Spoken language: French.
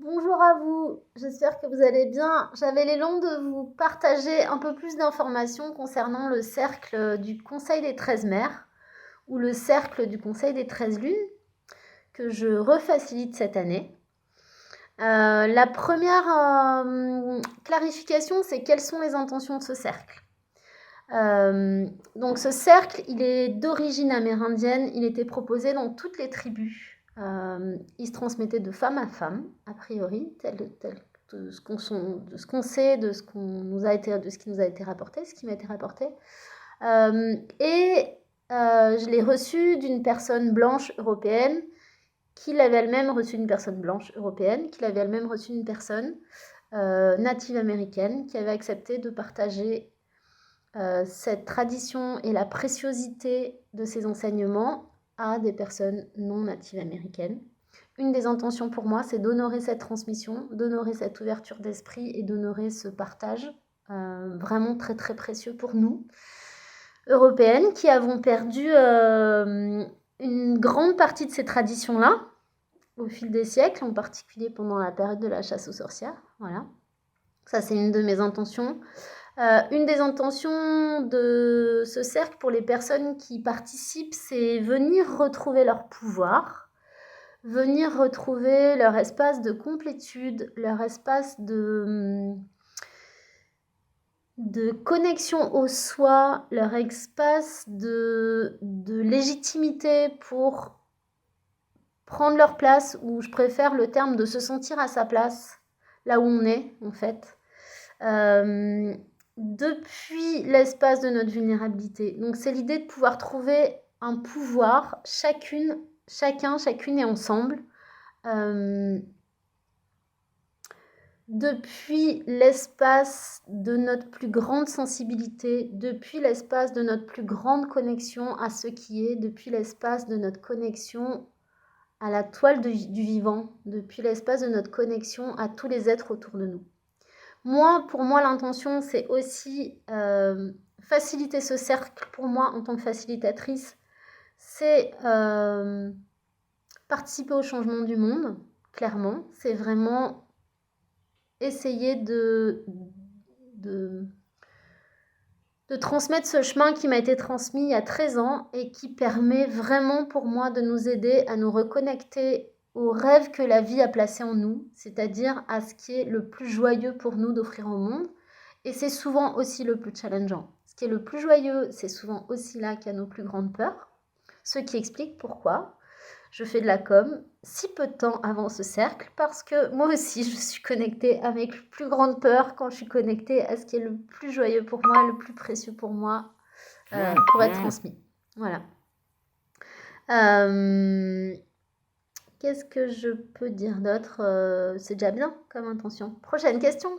Bonjour à vous, j'espère que vous allez bien. J'avais l'élan de vous partager un peu plus d'informations concernant le cercle du Conseil des 13 mères ou le cercle du Conseil des 13 lunes que je refacilite cette année. La première clarification, c'est quelles sont les intentions de ce cercle. Donc ce cercle, il est d'origine amérindienne, il était proposé dans toutes les tribus. Il se transmettait de femme à femme, a priori, tel de ce qu'on sait, de ce qui nous a été rapporté, ce qui m'a été rapporté. Je l'ai reçu d'une personne blanche européenne, qui l'avait elle-même reçu d'une personne blanche européenne, qui l'avait elle-même reçu d'une personne native américaine, qui avait accepté de partager cette tradition et la préciosité de ces enseignements à des personnes non natives américaines. Une des intentions pour moi, c'est d'honorer cette transmission, d'honorer cette ouverture d'esprit et d'honorer ce partage vraiment très très précieux pour nous, européennes, qui avons perdu une grande partie de ces traditions-là au fil des siècles, en particulier pendant la période de la chasse aux sorcières. Voilà. Ça, c'est une de mes intentions. Une des intentions de ce cercle pour les personnes qui participent, c'est venir retrouver leur pouvoir, venir retrouver leur espace de complétude, leur espace de connexion au soi, leur espace de légitimité pour prendre leur place, ou je préfère le terme de se sentir à sa place, là où on est en fait. Depuis l'espace de notre vulnérabilité. Donc c'est l'idée de pouvoir trouver un pouvoir, chacune et ensemble, depuis l'espace de notre plus grande sensibilité, depuis l'espace de notre plus grande connexion à ce qui est, depuis l'espace de notre connexion à la toile du vivant, depuis l'espace de notre connexion à tous les êtres autour de nous. Pour moi, l'intention, c'est aussi faciliter ce cercle. Pour moi, en tant que facilitatrice, c'est participer au changement du monde, clairement. C'est vraiment essayer de transmettre ce chemin qui m'a été transmis il y a 13 ans et qui permet vraiment pour moi de nous aider à nous reconnecter aux rêves que la vie a placés en nous, c'est-à-dire à ce qui est le plus joyeux pour nous d'offrir au monde. Et c'est souvent aussi le plus challengeant. Ce qui est le plus joyeux, c'est souvent aussi là qu'il y a nos plus grandes peurs. Ce qui explique pourquoi je fais de la com si peu de temps avant ce cercle, parce que moi aussi, je suis connectée avec les plus grandes peurs quand je suis connectée à ce qui est le plus joyeux pour moi, le plus précieux pour moi, pour être transmis. Voilà. Qu'est-ce que je peux dire d'autre? C'est déjà bien comme intention. Prochaine question.